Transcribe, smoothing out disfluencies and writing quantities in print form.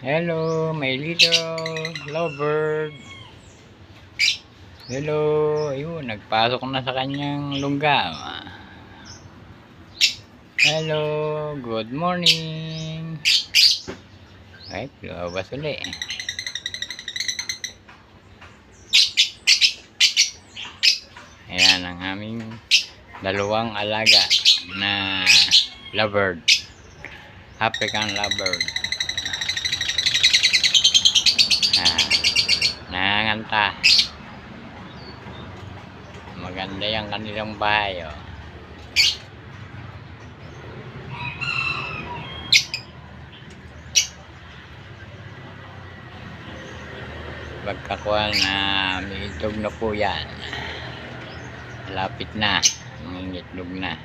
Hello, my little lovebird. Hello, ayun, nagpasok na sa kanyang lungga. Hello, good morning. Ay, lumabas uli. Ayan ang aming dalawang alaga na lovebird. African lovebird. Nanganganta. Maganda yung kanilang bahay, oh. Pagkakuha na may itlog na po yan. Malapit na, mangingitlog na.